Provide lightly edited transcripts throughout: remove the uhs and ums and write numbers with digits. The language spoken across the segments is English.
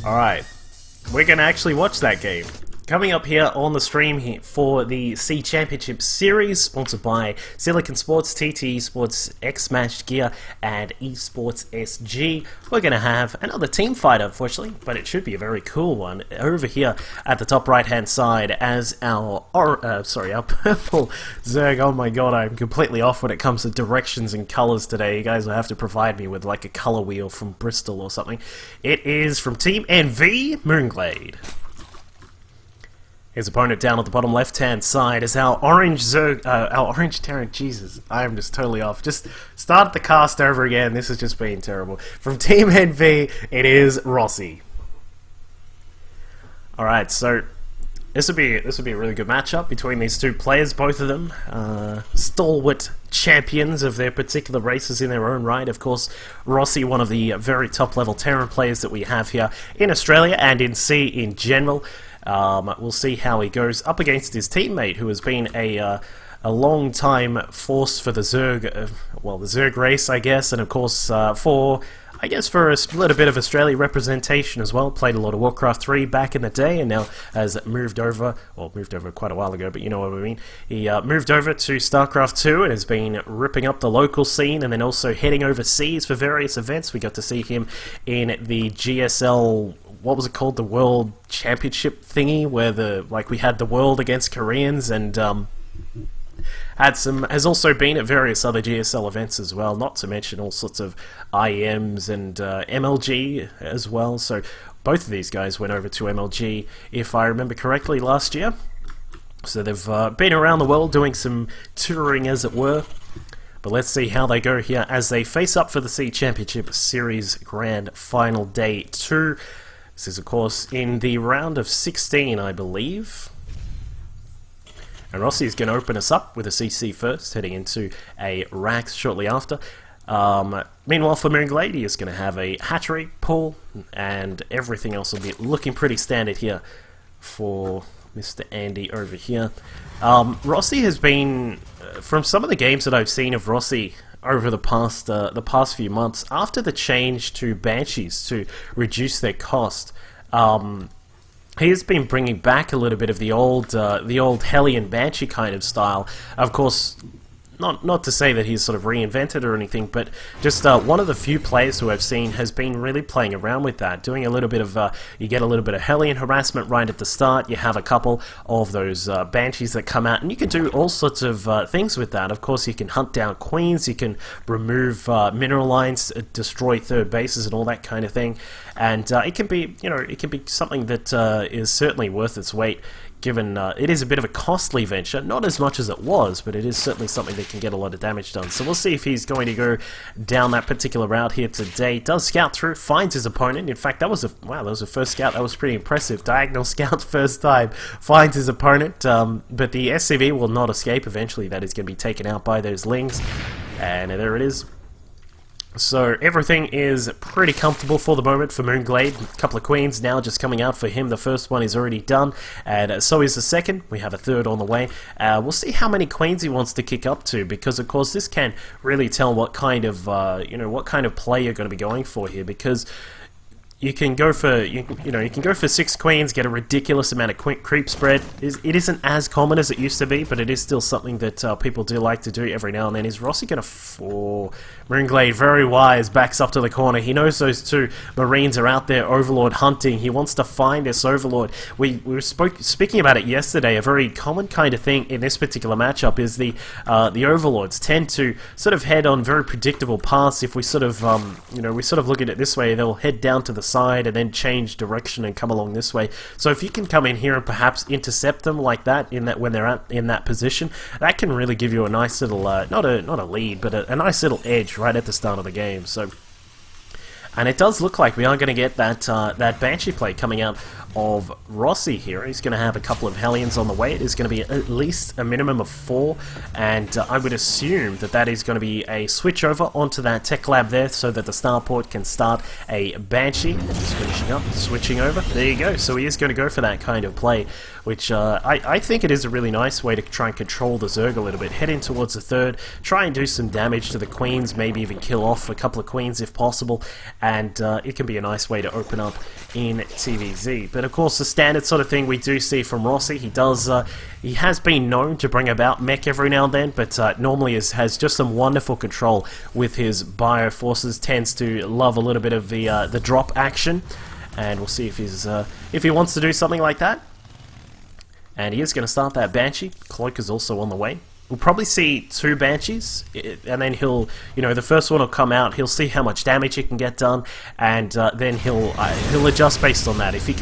Alright, we're going to actually watch that game. Coming up here on the stream here for the C Championship Series, sponsored by Silicon Sports, TT Sports, X-Matched Gear, and Esports SG. We're going to have another team fight, unfortunately, but it should be a very cool one. Over here at the top right-hand side, as our purple Zerg. Oh my god, I'm completely off when it comes to directions and colors today. You guys will have to provide me with like a color wheel from Bristol or something. It is from Team NV, mOOnGLaDe. His opponent down at the bottom left-hand side is our orange Zerg, our orange Terran. Jesus, I am just totally off. Just start the cast over again. This has just been terrible. From Team NV, it is Rossi. All right, so this would be a really good matchup between these two players. Both of them stalwart champions of their particular races in their own right. Of course, Rossi, one of the very top-level Terran players that we have here in Australia and in C in general. We'll see how he goes up against his teammate, who has been a long-time force for the Zerg, well, the Zerg race, I guess, and of course for a little bit of Australia representation as well. Played a lot of Warcraft 3 back in the day, and now has moved over quite a while ago, but you know what I mean. He moved over to StarCraft 2 and has been ripping up the local scene, and then also heading overseas for various events. We got to see him in the GSL, what was it called, the World Championship thingy, where we had the world against Koreans, and has also been at various other GSL events as well, not to mention all sorts of IEMs and MLG as well. So both of these guys went over to MLG, if I remember correctly, last year. So they've been around the world doing some touring, as it were. But let's see how they go here as they face up for the C Championship Series Grand Final Day 2. This is, of course, in the round of 16, I believe. And Rossi is going to open us up with a CC first, heading into a Rax shortly after. Meanwhile, for mOOnGLaDe, he is going to have a hatchery, pool, and everything else will be looking pretty standard here for Mr. Andy over here. Rossi has been, from some of the games that I've seen of Rossi over the past few months, after the change to Banshees to reduce their cost, he has been bringing back a little bit of the old Hellion Banshee kind of style. Of course, not to say that he's sort of reinvented or anything, but just one of the few players who I've seen has been really playing around with that, doing a little bit of, you get a little bit of Hellion harassment right at the start, you have a couple of those Banshees that come out, and you can do all sorts of things with that. Of course, you can hunt down Queens, you can remove mineral lines, destroy third bases and all that kind of thing, and it can be, it can be something that is certainly worth its weight, given it is a bit of a costly venture, not as much as it was, but it is certainly something that can get a lot of damage done. So we'll see if he's going to go down that particular route here today. Does scout through, finds his opponent. In fact, that was a first scout. That was pretty impressive. Diagonal scout first time, finds his opponent, but the SCV will not escape. Eventually, that is going to be taken out by those lings, and there it is. So everything is pretty comfortable for the moment for mOOnGLaDe. A couple of queens now just coming out for him. The first one is already done, and so is the second. We have a third on the way. We'll see how many queens he wants to kick up to, because of course this can really tell what kind of what kind of play you're going to be going for here, because you can go for you can go for 6 queens, get a ridiculous amount of creep spread. It isn't as common as it used to be, but it is still something that people do like to do every now and then. Is Rossi going to fall? mOOnGLaDe, very wise, backs up to the corner. He knows those two Marines are out there Overlord hunting. He wants to find this Overlord. We were speaking about it yesterday. A very common kind of thing in this particular matchup is the Overlords tend to sort of head on very predictable paths. If we sort of we sort of look at it this way, they'll head down to the side and then change direction and come along this way. So if you can come in here and perhaps intercept them like that when they're in that position, that can really give you a nice little not a lead, but a nice little edge right at the start of the game. So, and it does look like we are going to get that Banshee play coming out of Rossi here. He's going to have a couple of Hellions on the way. It is going to be at least a minimum of 4, and I would assume that is going to be a switch over onto that tech lab there, so that the starport can start a Banshee. And just finishing up, switching over. There you go. So he is going to go for that kind of play, which I think it is a really nice way to try and control the Zerg a little bit. Head in towards the third, try and do some damage to the Queens, maybe even kill off a couple of Queens if possible, and it can be a nice way to open up in TVZ. But of course, the standard sort of thing we do see from Rossi, he has been known to bring about mech every now and then, but normally has just some wonderful control with his bio forces, tends to love a little bit of the drop action, and we'll see if he wants to do something like that. And he is going to start that Banshee. Cloak is also on the way. We'll probably see 2 Banshees, and then he'll, the first one will come out, he'll see how much damage he can get done, and then he'll adjust based on that. If he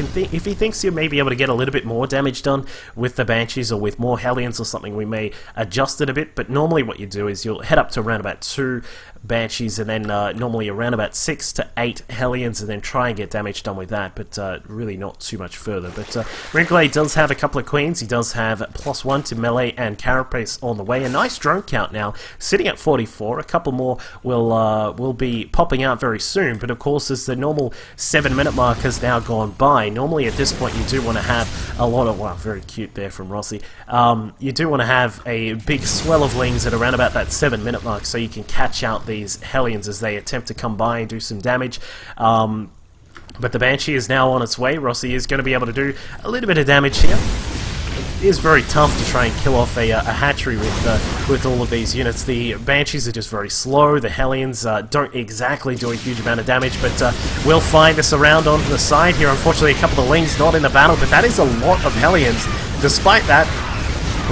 thinks he may be able to get a little bit more damage done with the Banshees or with more Hellions or something, we may adjust it a bit, but normally what you do is you'll head up to around about 2 Banshees and then normally around about 6 to 8 Hellions, and then try and get damage done with that, but really not too much further. But mOOnGLaDe does have a couple of Queens. He does have +1 to melee and carapace on the way. A nice drone count now, sitting at 44. A couple more will be popping out very soon, but of course as the normal 7-minute mark has now gone by, normally at this point you do want to have a lot of, wow, very cute there from Rossi, you do want to have a big swell of lings at around about that 7-minute mark so you can catch out these Hellions as they attempt to come by and do some damage. But the Banshee is now on its way. Rossi is going to be able to do a little bit of damage here. It is very tough to try and kill off a hatchery with all of these units. The Banshees are just very slow. The Hellions don't exactly do a huge amount of damage, but we'll find us around onto the side here. Unfortunately, a couple of lings not in the battle, but that is a lot of Hellions. Despite that,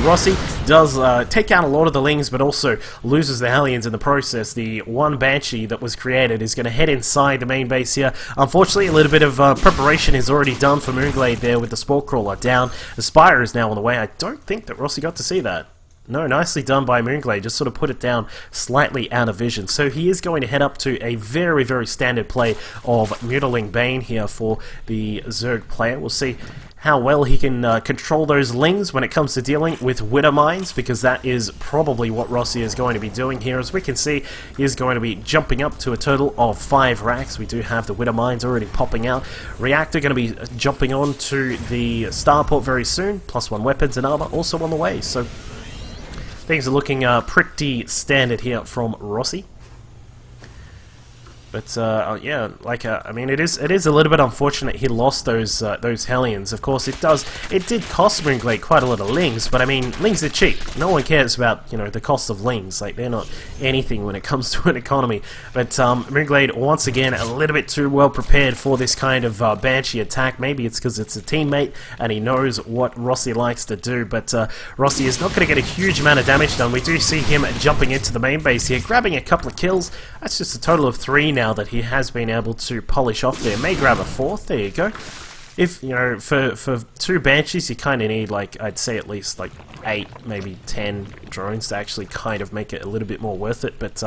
Rossi does take out a lot of the lings, but also loses the Hellions in the process. The one Banshee that was created is going to head inside the main base here. Unfortunately, a little bit of preparation is already done for mOOnGLaDe there with the Spore Crawler down. The Spire is now on the way. I don't think that Rossi got to see that. No, nicely done by mOOnGLaDe, just sort of put it down slightly out of vision. So he is going to head up to a very, very standard play of Mutiling Bane here for the Zerg player. We'll see how well he can control those lings when it comes to dealing with Widow Mines, because that is probably what Rossi is going to be doing here. As we can see, he is going to be jumping up to a total of 5 racks. We do have the Widow Mines already popping out. Reactor going to be jumping on to the Starport very soon, +1 weapons and armor also on the way. So things are looking pretty standard here from Rossi. But yeah, I mean, it is a little bit unfortunate he lost those Hellions. Of course, it did cost mOOnGLaDe quite a lot of lings, but I mean, lings are cheap. No one cares about the cost of lings. Like, they're not anything when it comes to an economy. But mOOnGLaDe once again a little bit too well prepared for this kind of Banshee attack. Maybe it's because it's a teammate and he knows what Rossi likes to do. But Rossi is not going to get a huge amount of damage done. We do see him jumping into the main base here, grabbing a couple of kills. That's just a total of 3 now that he has been able to polish off there. May grab a 4th, there you go. If, for 2 Banshees, you kind of need, like, I'd say at least, like, 8, maybe 10 drones to actually kind of make it a little bit more worth it, but,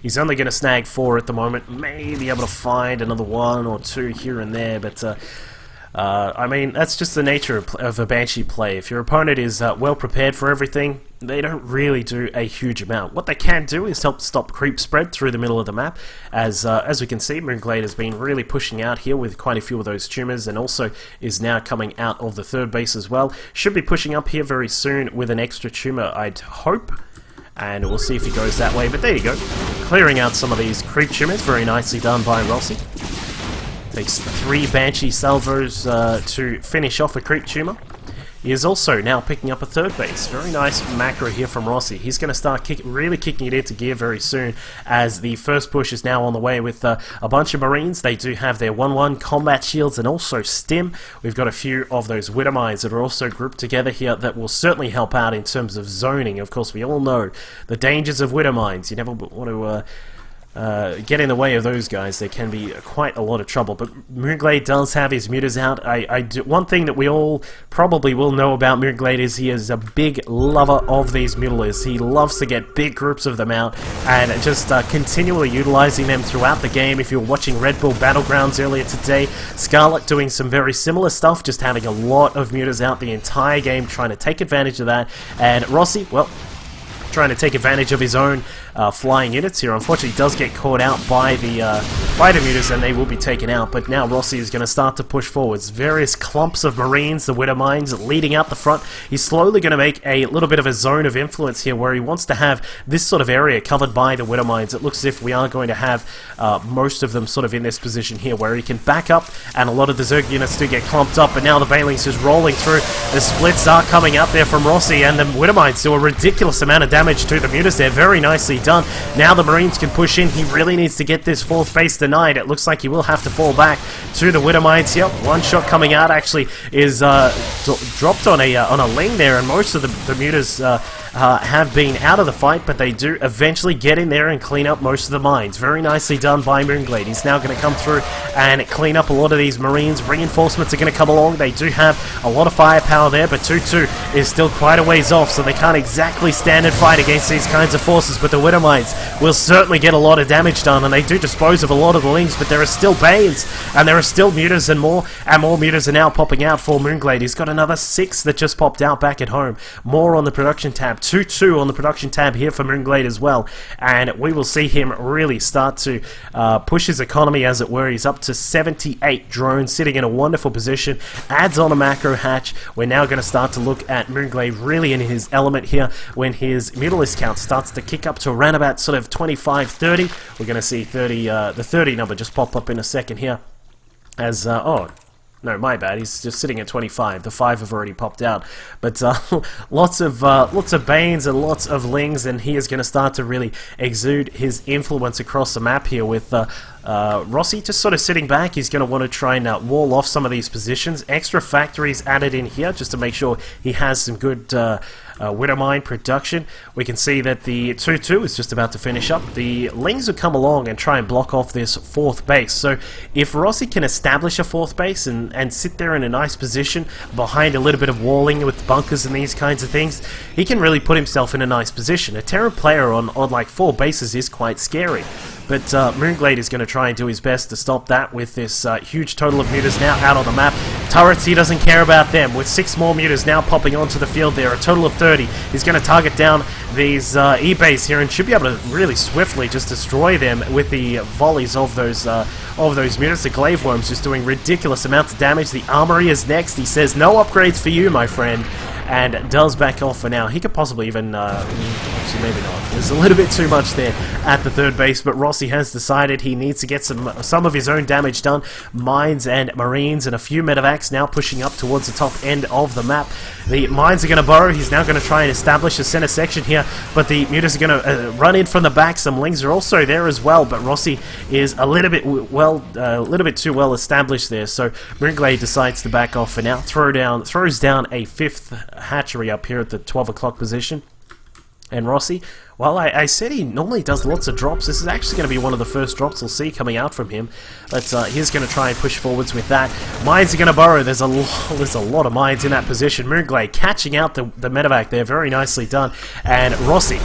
he's only going to snag 4 at the moment. May be able to find another 1 or 2 here and there, but, I mean, that's just the nature of a Banshee play. If your opponent is well prepared for everything, they don't really do a huge amount. What they can do is help stop creep spread through the middle of the map. As we can see, mOOnGLaDe has been really pushing out here with quite a few of those tumors, and also is now coming out of the 3rd base as well. Should be pushing up here very soon with an extra tumor, I'd hope. And we'll see if he goes that way, but there you go. Clearing out some of these creep tumors, very nicely done by Rossi. Takes 3 Banshee salvos to finish off a creep tumor. He is also now picking up a 3rd base. Very nice macro here from Rossi. He's going to start really kicking it into gear very soon, as the first push is now on the way with a bunch of Marines. They do have their 1-1 combat shields and also stim. We've got a few of those Widow Mines that are also grouped together here that will certainly help out in terms of zoning. Of course, we all know the dangers of Widow Mines. You never want to get in the way of those guys. They can be quite a lot of trouble. But mOOnGLaDe does have his mutas out. One thing that we all probably will know about mOOnGLaDe is he is a big lover of these mutilers. He loves to get big groups of them out and just continually utilizing them throughout the game. If you're watching Red Bull Battlegrounds earlier today, Scarlet doing some very similar stuff, just having a lot of mutas out the entire game, trying to take advantage of that. And Rossi, well, trying to take advantage of his own flying units here. Unfortunately, does get caught out by the mutas, and they will be taken out. But now Rossi is going to start to push forwards. Various clumps of Marines, the Widow Mines, leading out the front. He's slowly going to make a little bit of a zone of influence here, where he wants to have this sort of area covered by the Widow Mines. It looks as if we are going to have most of them sort of in this position here, where he can back up, and a lot of the Zerg units do get clumped up. But now the Banelings just rolling through. The splits are coming out there from Rossi, and the Widow Mines do a ridiculous amount of damage to the mutas there. Very nicely done. Now the Marines can push in. He really needs to get this fourth base denied. It looks like he will have to fall back to the Widow Mines. Yep, one shot coming out actually is dropped on a Ling there, and most of the mutas have been out of the fight, but they do eventually get in there and clean up most of the mines. Very nicely done by mOOnGLaDe. He's now going to come through and clean up a lot of these Marines. Reinforcements are going to come along. They do have a lot of firepower there, but 2-2 is still quite a ways off, so they can't exactly stand and fight against these kinds of forces. But the Widow Mines will certainly get a lot of damage done, and they do dispose of a lot of the Lings, but there are still Banes, and there are still mutas, and more mutas are now popping out for mOOnGLaDe. He's got another 6 that just popped out back at home. More on the production tab. 2-2 on the production tab here for mOOnGLaDe as well, and we will see him really start to push his economy, as it were. He's up to 78 drones, sitting in a wonderful position. Adds on a macro hatch. We're now going to start to look at mOOnGLaDe really in his element here when his Mutalisk count starts to kick up to around about sort of 25-30. We're going to see the 30 number just pop up in a second here as oh no, my bad. He's just sitting at 25. The 5 have already popped out. But lots of Banes and lots of Lings, and he is going to start to really exude his influence across the map here with Rossi just sort of sitting back. He's going to want to try and wall off some of these positions. Extra factories added in here just to make sure he has some good Widow Mine production. We can see that the 2-2 is just about to finish up. The Lings will come along and try and block off this fourth base. So if Rossi can establish a fourth base and sit there in a nice position behind a little bit of walling with bunkers and these kinds of things, he can really put himself in a nice position. A Terran player on like 4 bases is quite scary. But mOOnGLaDe is going to try and do his best to stop that with this huge total of mutas now out on the map. Turrets, he doesn't care about them. With 6 more mutas now popping onto the field there, a total of 30. He's going to target down these E-bays here and should be able to really swiftly just destroy them with the volleys of those mutas. The Glaive Worm's just doing ridiculous amounts of damage. The Armory is next. He says, no upgrades for you, my friend. And does back off for now. He could possibly even, actually maybe not. There's a little bit too much there at the third base, but Rossi has decided he needs to get some of his own damage done. Mines and Marines and a few medevacs now pushing up towards the top end of the map. The Mines are going to burrow. He's now going to try and establish a center section here, but the mutas are going to run in from the back. Some Lings are also there as well, but Rossi is a little bit too well established there, so mOOnGLaDe decides to back off for now. Throws down a 5th hatchery up here at the 12 o'clock position. And Rossi, well, I said he normally does lots of drops. This is actually going to be one of the first drops we'll see coming out from him. But he's going to try and push forwards with that. Mines are going to burrow. There's a lot of mines in that position. mOOnGLaDe catching out the medevac there. Very nicely done. And Rossi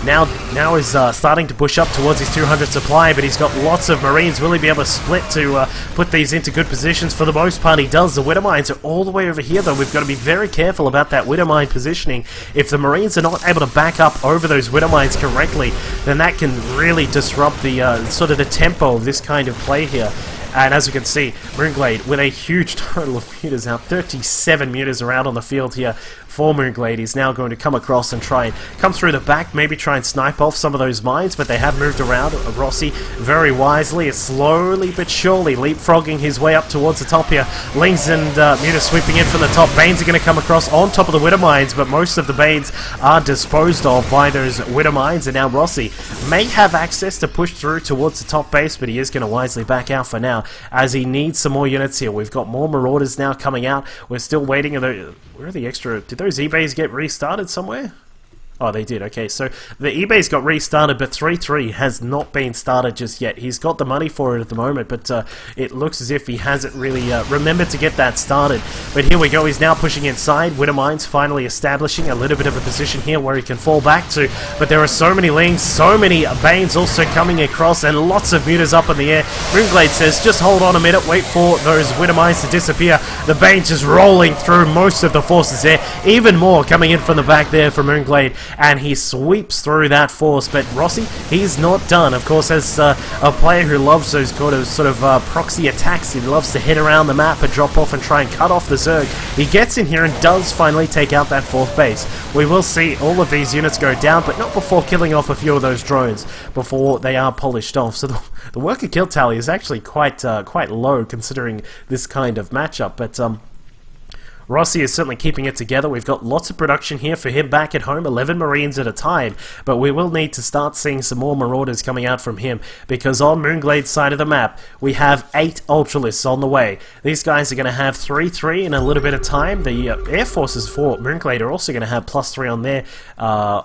now is starting to push up towards his 200 supply, but he's got lots of Marines. Will he be able to split to put these into good positions? For the most part, he does. The Widow Mines are all the way over here, though. We've got to be very careful about that Widow Mine positioning. If the Marines are not able to back up over those Widow Mines correctly, then that can really disrupt the sort of the tempo of this kind of play here. And as we can see, mOOnGLaDe with a huge total of mutas now. 37 mutas are out on the field here for mOOnGLaDe. He's now going to come across and try and come through the back, maybe try and snipe off some of those mines, but they have moved around. Rossi very wisely is slowly but surely leapfrogging his way up towards the top here. Lings and mutas sweeping in from the top. Banes are going to come across on top of the Widow Mines, but most of the Banes are disposed of by those Widow Mines, and now Rossi may have access to push through towards the top base, but he is going to wisely back out for now, as he needs some more units here. We've got more Marauders now coming out. We're still waiting. Where are the extra? Did those E-bays get restarted somewhere? Oh, they did. Okay, so the eBay's got restarted, but 3-3 has not been started just yet. He's got the money for it at the moment, but it looks as if he hasn't really remembered to get that started. But here we go. He's now pushing inside. Widow Mines finally establishing a little bit of a position here where he can fall back to. But there are so many Lings, so many Banes also coming across, and lots of mutas up in the air. mOOnGLaDe says, just hold on a minute, wait for those Widow Mines to disappear. The Banes just rolling through most of the forces there. Even more coming in from the back there from mOOnGLaDe. and he sweeps through that force. But Rossi, he's not done. Of course, as a player who loves those sort of proxy attacks, he loves to hit around the map and drop off and try and cut off the Zerg. He gets in here and does finally take out that 4th base. We will see all of these units go down, but not before killing off a few of those drones before they are polished off. So the worker kill tally is actually quite low considering this kind of matchup. But Rossi is certainly keeping it together. We've got lots of production here for him back at home, 11 Marines at a time, but we will need to start seeing some more Marauders coming out from him, because on mOOnGLaDe's side of the map, we have 8 Ultralisks on the way. These guys are going to have 3-3 in a little bit of time. The Air Forces for mOOnGLaDe are also going to have +3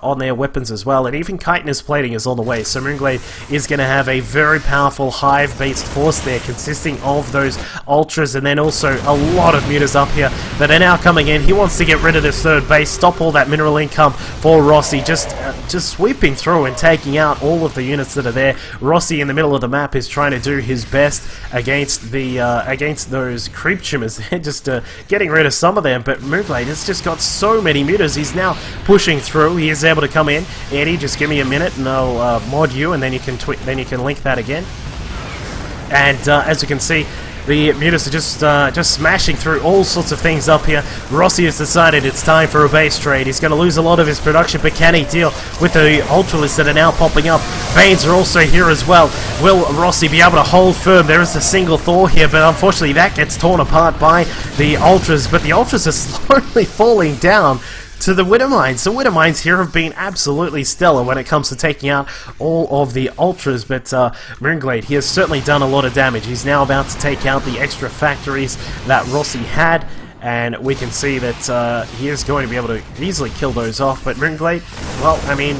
on their weapons as well, and even chitinous plating is on the way, so mOOnGLaDe is going to have a very powerful hive-based force there, consisting of those Ultras, and then also a lot of mutas up here that are now coming in. He wants to get rid of this 3rd base, stop all that mineral income for Rossi, just sweeping through and taking out all of the units that are there. Rossi in the middle of the map is trying to do his best against the against those creep tumors. They're just getting rid of some of them, but mOOnGLaDe has just got so many mutas. He's now pushing through. He is able to come in. Eddie, just give me a minute and I'll mod you, and then you can link that again. And as you can see, the mutas are just smashing through all sorts of things up here. Rossi has decided it's time for a base trade. He's going to lose a lot of his production, but can he deal with the Ultralisks that are now popping up? Veins are also here as well. Will Rossi be able to hold firm? There is a single Thor here, but unfortunately that gets torn apart by the Ultras. But the Ultras are slowly falling down to the Widowmines. The Widowmines here have been absolutely stellar when it comes to taking out all of the Ultras, but mOOnGLaDe, he has certainly done a lot of damage. He's now about to take out the extra factories that Rossi had, and we can see that he is going to be able to easily kill those off. But mOOnGLaDe, well, I mean,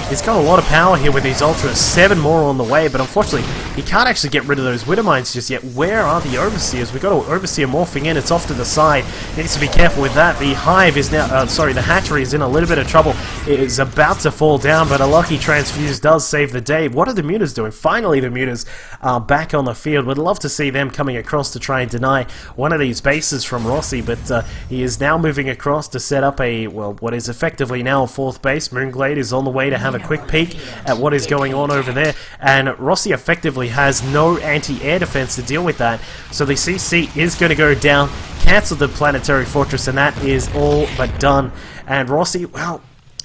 he's got a lot of power here with these Ultras, 7 more on the way, but unfortunately he can't actually get rid of those Widowmines just yet. Where are the Overseers? We've got an Overseer morphing in, it's off to the side. He needs to be careful with that. The Hive is now, the Hatchery is in a little bit of trouble. It is about to fall down, but a lucky Transfuse does save the day. What are the mutas doing? Finally the mutas are back on the field. We'd love to see them coming across to try and deny one of these bases from Rossi, but he is now moving across to set up a, well, what is effectively now a 4th base. mOOnGLaDe is on the way to have a quick peek at what is going on over there, and Rossi effectively has no anti-air defense to deal with that, so the CC is going to go down, cancel the planetary fortress, and that is all but done. And Rossi, well,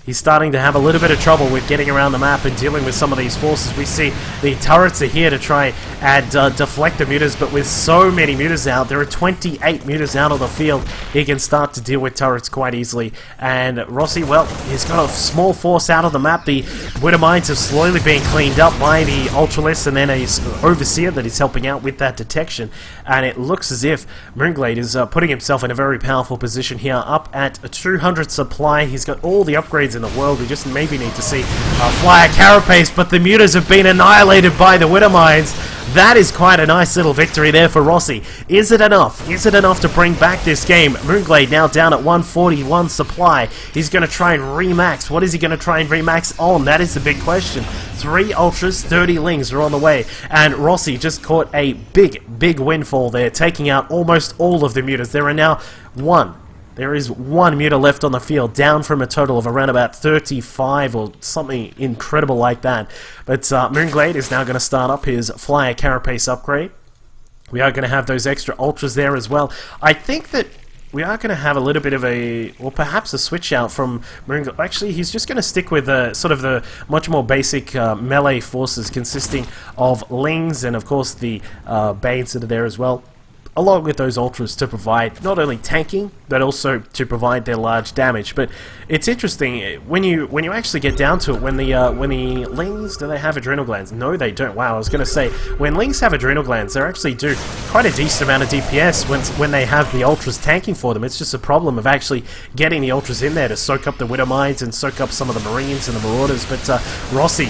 he's starting to have a little bit of trouble with getting around the map and dealing with some of these forces. We see the turrets are here to try and deflect the mutas, but with so many mutas out, there are 28 mutas out on the field, he can start to deal with turrets quite easily. And Rossi, well, he's got a small force out of the map. The Widowmines have slowly been cleaned up by the Ultralisks, and then a Overseer that is helping out with that detection. And it looks as if mOOnGLaDe is putting himself in a very powerful position here, up at a 200 supply. He's got all the upgrades in the world. We just maybe need to see Flyer Carapace, but the mutas have been annihilated by the Widowmines. That is quite a nice little victory there for Rossi. Is it enough? Is it enough to bring back this game? mOOnGLaDe now down at 141 supply. He's going to try and remax. What is he going to try and remax on? That is the big question. 3 Ultras, 30 Lings are on the way, and Rossi just caught a big windfall there, taking out almost all of the mutas. There is one muta left on the field, down from a total of around about 35 or something incredible like that. But mOOnGLaDe is now going to start up his Flyer Carapace upgrade. We are going to have those extra Ultras there as well. I think that we are going to have a little bit of a, or perhaps a switch out from mOOnGLaDe. Actually, he's just going to stick with sort of the much more basic melee forces consisting of Lings and, of course, the Banes that are there as well, along with those Ultras to provide not only tanking, but also to provide their large damage. But it's interesting, when you actually get down to it, when the Lings, do they have adrenal glands? No, they don't. Wow, I was going to say, when Lings have adrenal glands, they actually do quite a decent amount of DPS when they have the Ultras tanking for them. It's just a problem of actually getting the Ultras in there to soak up the Widowmines and soak up some of the Marines and the Marauders. But Rossi,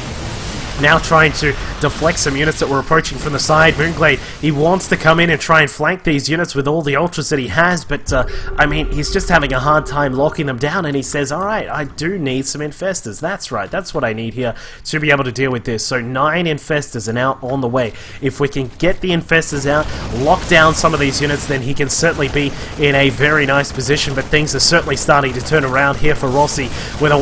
now trying to deflect some units that were approaching from the side. mOOnGLaDe, he wants to come in and try and flank these units with all the ultras that he has, but I mean, he's just having a hard time locking them down, and he says, alright, I do need some infestors. That's right, that's what I need here to be able to deal with this. So 9 infestors are now on the way. If we can get the infestors out, lock down some of these units, then he can certainly be in a very nice position, but things are certainly starting to turn around here for Rossi with a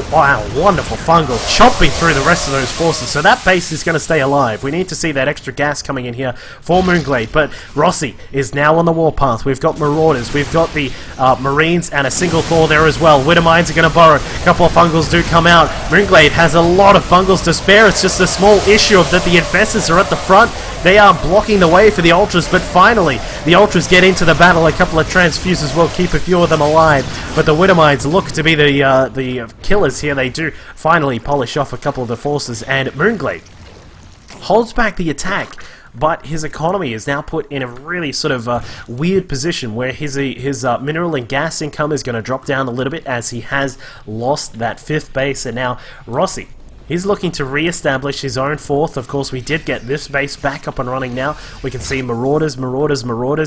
wonderful fungal chopping through the rest of those forces. So that base is going to stay alive. We need to see that extra gas coming in here for mOOnGLaDe, but Rossi is now on the warpath. We've got Marauders, we've got the Marines, and a single Thor there as well. Widowmines are going to borrow. A couple of fungals do come out. mOOnGLaDe has a lot of fungals to spare. It's just a small issue of that the infestors are at the front. They are blocking the way for the ultras, but finally the ultras get into the battle. A couple of transfuses will keep a few of them alive, but the Widowmines look to be the killers here. They do finally polish off a couple of the forces, and mOOnGLaDe holds back the attack, but his economy is now put in a really sort of weird position where his mineral and gas income is going to drop down a little bit as he has lost that 5th base, and now Rossi, he's looking to re-establish his own 4th. Of course, we did get this base back up and running now. We can see Marauders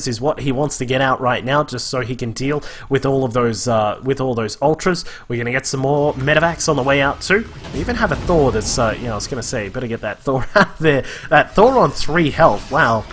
is what he wants to get out right now, just so he can deal with all of those, ultras. We're going to get some more medevacs on the way out too. We even have a Thor that's, I was going to say, better get that Thor out there. That Thor on 3 health, wow.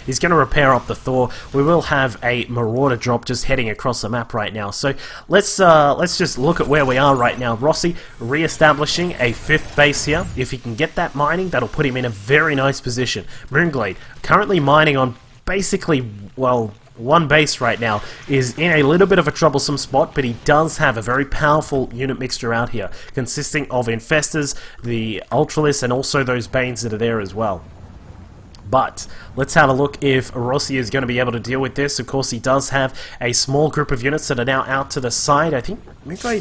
He's going to repair up the Thor. We will have a Marauder drop just heading across the map right now. So let's just look at where we are right now. Rossi re-establishing a 5th base here. If he can get that mining, that'll put him in a very nice position. mOOnGLaDe, currently mining on basically, well, 1 base right now, is in a little bit of a troublesome spot, but he does have a very powerful unit mixture out here, consisting of infestors, the Ultralists, and also those Banes that are there as well. But let's have a look if Rossi is going to be able to deal with this. Of course, he does have a small group of units that are now out to the side. I think,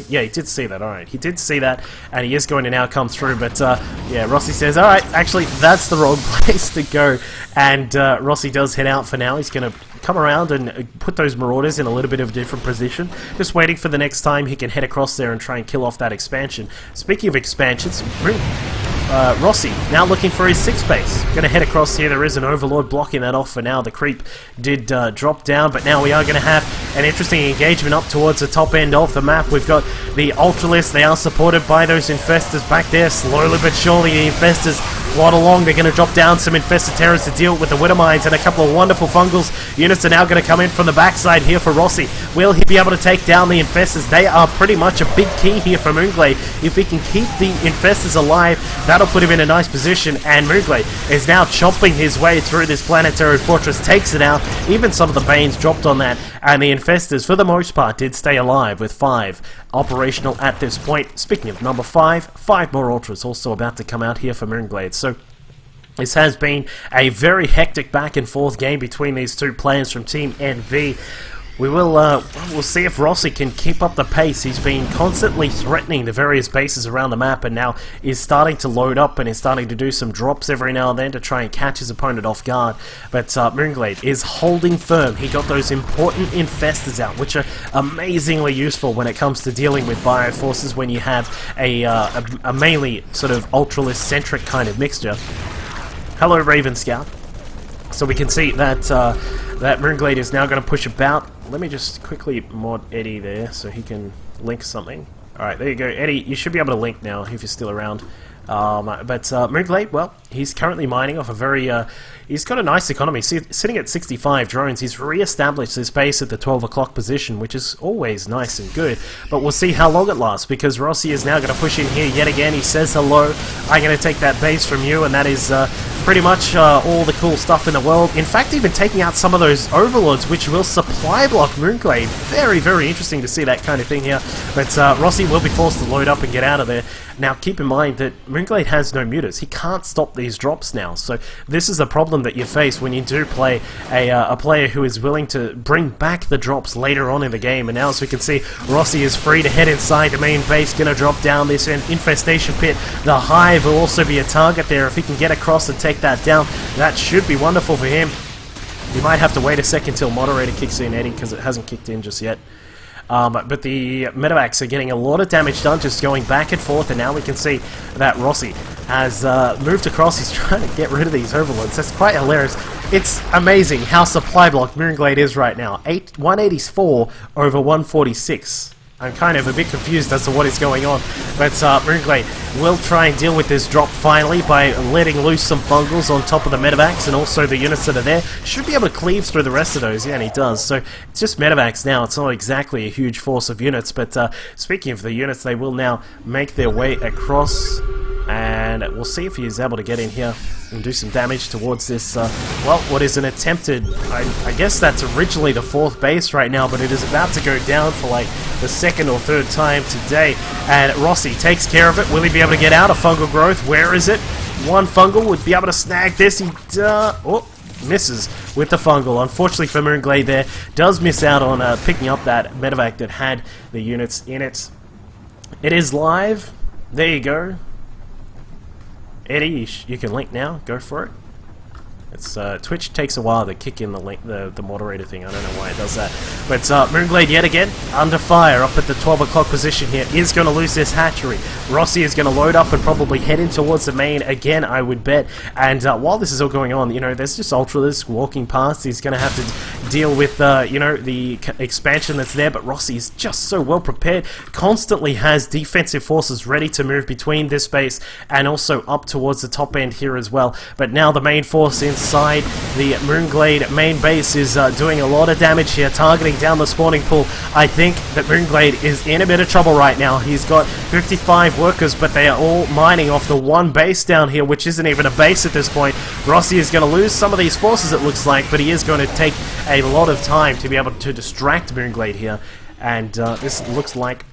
yeah, he did see that. Alright, he did see that, and he is going to now come through. But, yeah, Rossi says, alright, actually, that's the wrong place to go. And Rossi does head out for now. He's going to come around and put those Marauders in a little bit of a different position. Just waiting for the next time he can head across there and try and kill off that expansion. Speaking of expansions, Rossi now looking for his 6th base. Going to head across here. There is an Overlord blocking that off for now. The creep did drop down, but now we are going to have an interesting engagement up towards the top end of the map. We've got the Ultralists. They are supported by those infestors back there. Slowly but surely the infestors plod along. They're going to drop down some infested terrors to deal with the Widowmines, and a couple of wonderful fungals. Units are now going to come in from the backside here for Rossi. Will he be able to take down the infestors? They are pretty much a big key here for mOOnGLaDe. If he can keep the infestors alive, that'll put him in a nice position, and mOOnGLaDe is now chopping his way through this planetary fortress, takes it out. Even some of the Banes dropped on that, and the infestors, for the most part, did stay alive with 5 operational at this point. Speaking of number 5 more Ultras also about to come out here for mOOnGLaDe. So this has been a very hectic back and forth game between these two players from Team NV. We'll see if Rossi can keep up the pace. He's been constantly threatening the various bases around the map, and now is starting to load up and is starting to do some drops every now and then to try and catch his opponent off guard. But mOOnGLaDe is holding firm. He got those important infestors out, which are amazingly useful when it comes to dealing with bioforces when you have a mainly sort of Ultralist-centric kind of mixture. Hello, Raven Scout. So we can see that that mOOnGLaDe is now going to push about. Let me just quickly mod Eddie there so he can link something. Alright, there you go. Eddie, you should be able to link now if you're still around. But mOOnGLaDe, well, he's currently mining off a very... he's got a nice economy. Sitting at 65 drones, he's re-established his base at the 12 o'clock position, which is always nice and good. But we'll see how long it lasts, because Rossi is now going to push in here yet again. He says hello. I'm going to take that base from you, and that is pretty much all the cool stuff in the world. In fact, even taking out some of those overlords, which will supply block mOOnGLaDe. Very, very interesting to see that kind of thing here. But Rossi will be forced to load up and get out of there. Now, keep in mind that mOOnGLaDe has no muters. He can't stop these drops now. So this is a problem that you face when you do play a player who is willing to bring back the drops later on in the game. And now, as we can see, Rossi is free to head inside the main base. Going to drop down this infestation pit. The hive will also be a target there. If he can get across and take that down, that should be wonderful for him. You might have to wait a second till moderator kicks in, Eddie, because it hasn't kicked in just yet. but the medevacs are getting a lot of damage done, just going back and forth, and now we can see that Rossi has moved across. He's trying to get rid of these overlords. That's quite hilarious. It's amazing how supply block mOOnGLaDe is right now. 184 over 146. I'm kind of a bit confused as to what is going on, but mOOnGLaDe will try and deal with this drop finally by letting loose some fungals on top of the medevacs and also the units that are there. Should be able to cleave through the rest of those, yeah, and he does. So it's just medevacs now. It's not exactly a huge force of units, but speaking of the units, they will now make their way across, and we'll see if he is able to get in here and do some damage towards this, well, what is an attempted, I guess that's originally the 4th base right now, but it is about to go down for like the 2nd or 3rd time today, and Rossi takes care of it. Will he be able to get out of fungal growth? Where is it? One fungal would be able to snag this. He misses with the fungal. Unfortunately for mOOnGLaDe there, does miss out on picking up that medevac that had the units in it. It is live. There you go. Eddie, you can link now. Go for it. It's Twitch takes a while to kick in the link, the moderator thing. I don't know why it does that. But mOOnGLaDe yet again under fire up at the 12 o'clock position here. Is going to lose this hatchery. Rossi is going to load up and probably head in towards the main again, I would bet. And while this is all going on, you know, there's just Ultralisk walking past. He's going to have to deal with, you know, the expansion that's there. But Rossi is just so well prepared. Constantly has defensive forces ready to move between this base and also up towards the top end here as well. But now the main force inside the mOOnGLaDe main base is doing a lot of damage here, targeting down the spawning pool. I think that mOOnGLaDe is in a bit of trouble right now. He's got 55 workers, but they are all mining off the one base down here, which isn't even a base at this point. Rossi is going to lose some of these forces, it looks like, but he is going to take a lot of time to be able to distract mOOnGLaDe here. And this looks like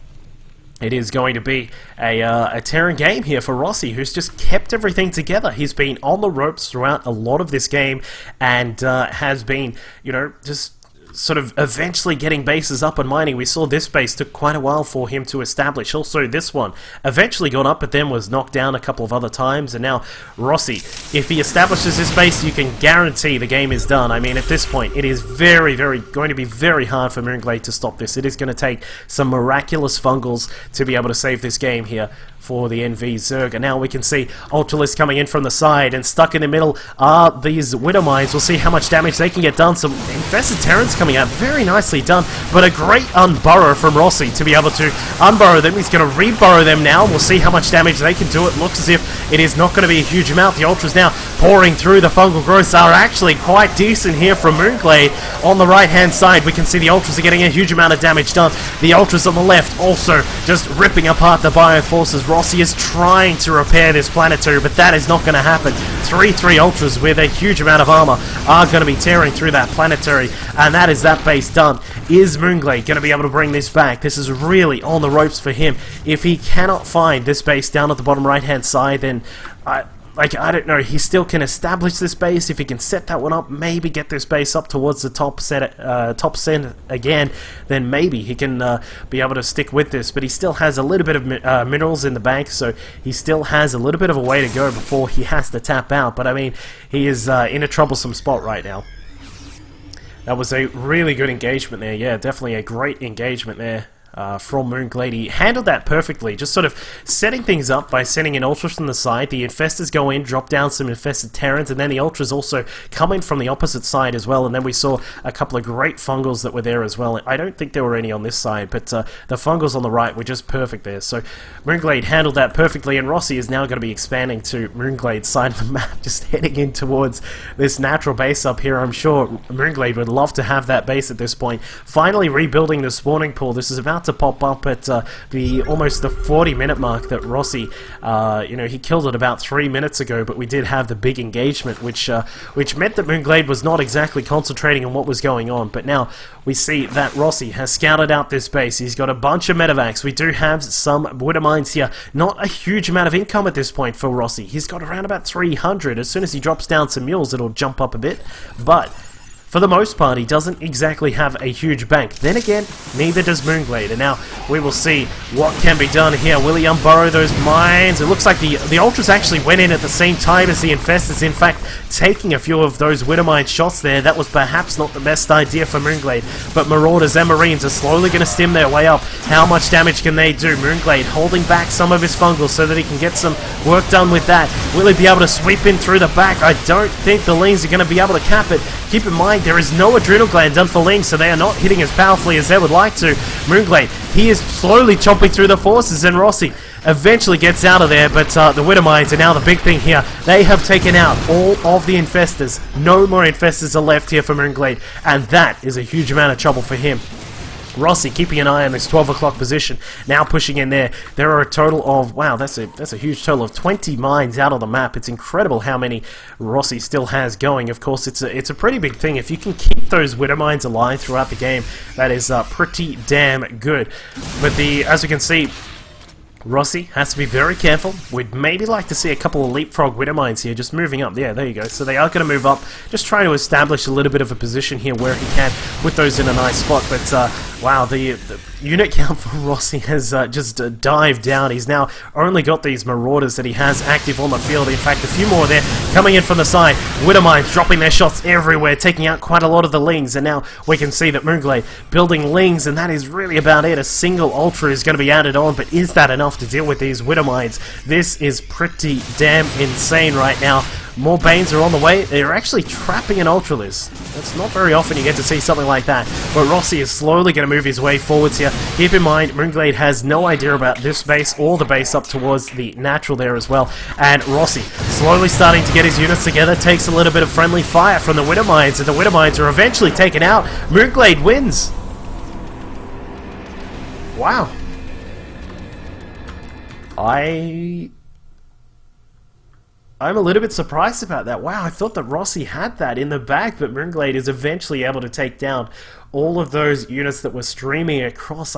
it is going to be a tearing game here for Rossi, who's just kept everything together. He's been on the ropes throughout a lot of this game and has been, you know, just sort of eventually getting bases up and mining. We saw this base took quite a while for him to establish. Also, this one eventually got up, but then was knocked down a couple of other times. And now Rossi, if he establishes this base, you can guarantee the game is done. I mean, at this point, it is going to be very hard for mOOnGLaDe to stop this. It is going to take some miraculous fungals to be able to save this game here for the NV Zerg. And now we can see Ultralisk coming in from the side, and stuck in the middle are these Widow Mines. We'll see how much damage they can get done. Some Infested Terrans coming out, very nicely done, but a great unburrow from Rossi to be able to unburrow them. He's going to reburrow them now, and we'll see how much damage they can do. It looks as if it is not going to be a huge amount. The Ultras now pouring through. The fungal growths are actually quite decent here from mOOnGLaDe. On the right hand side, we can see the Ultras are getting a huge amount of damage done. The Ultras on the left also just ripping apart the Bioforces. Rossi is trying to repair this planetary, but that is not going to happen. 3 Ultras with a huge amount of armor are going to be tearing through that planetary, and that is that base done. Is mOOnGLaDe going to be able to bring this back? This is really on the ropes for him. If he cannot find this base down at the bottom right hand side, then I don't know, he still can establish this base. If he can set that one up, maybe get this base up towards the top center again, then maybe he can be able to stick with this. But he still has a little bit of minerals in the bank, so he still has a little bit of a way to go before he has to tap out. But I mean, he is in a troublesome spot right now. That was a really good engagement there. Yeah, definitely a great engagement there. From mOOnGLaDe. Handled that perfectly, just sort of setting things up by sending in Ultras from the side. The Infestors go in, drop down some Infested Terrans, and then the Ultras also come in from the opposite side as well. And then we saw a couple of great fungals that were there as well. I don't think there were any on this side, but the fungals on the right were just perfect there. So mOOnGLaDe handled that perfectly, and Rossi is now going to be expanding to mOOnGLaDe's side of the map, just heading in towards this natural base up here. I'm sure mOOnGLaDe would love to have that base at this point. Finally rebuilding the spawning pool. This is about to pop up at almost the 40-minute mark that Rossi, you know, he killed it about 3 minutes ago, but we did have the big engagement, which meant that mOOnGLaDe was not exactly concentrating on what was going on. But now we see that Rossi has scouted out this base. He's got a bunch of medevacs. We do have some Widow Mines here. Not a huge amount of income at this point for Rossi. He's got around about 300. As soon as he drops down some mules, it'll jump up a bit, but for the most part, he doesn't exactly have a huge bank. Then again, neither does mOOnGLaDe. And now we will see what can be done here. Will he unburrow those mines? It looks like the Ultras actually went in at the same time as the Infestors. In fact, taking a few of those Widowmine shots there, that was perhaps not the best idea for mOOnGLaDe. But Marauders and Marines are slowly going to stim their way up. How much damage can they do? mOOnGLaDe holding back some of his fungals so that he can get some work done with that. Will he be able to sweep in through the back? I don't think the Lings are going to be able to cap it. Keep in mind, there is no Adrenal Gland done for Lings, so they are not hitting as powerfully as they would like to. mOOnGLaDe, he is slowly chomping through the forces, and Rossi eventually gets out of there, but the Widowmines are now the big thing here. They have taken out all of the Infestors. No more Infestors are left here for mOOnGLaDe, and that is a huge amount of trouble for him. Rossi keeping an eye on this 12 o'clock position, now pushing in there. There are a total of, wow, that's a huge total of 20 mines out on the map. It's incredible how many Rossi still has going. Of course, it's a pretty big thing. If you can keep those Widow mines alive throughout the game, that is pretty damn good. But as we can see, Rossi has to be very careful. We'd maybe like to see a couple of leapfrog Widow mines here, just moving up. Yeah, there you go. So they are going to move up, just trying to establish a little bit of a position here where he can put those in a nice spot. But wow, the unit count for Rossi has just dived down. He's now only got these Marauders that he has active on the field. In fact, a few more there coming in from the side. Widow mines dropping their shots everywhere, taking out quite a lot of the Lings. And now we can see that mOOnGLaDe building Lings, and that is really about it. A single Ultra is going to be added on, but is that enough to deal with these Widow mines? This is pretty damn insane right now. More Banes are on the way. They're actually trapping an Ultralisk. That's not very often you get to see something like that. But Rossi is slowly going to move his way forwards here. Keep in mind, mOOnGLaDe has no idea about this base or the base up towards the natural there as well. And Rossi slowly starting to get his units together. Takes a little bit of friendly fire from the Widow mines, and the Widow mines are eventually taken out. mOOnGLaDe wins. Wow. I'm a little bit surprised about that. Wow, I thought that Rossi had that in the bag, but mOOnGLaDe is eventually able to take down all of those units that were streaming across.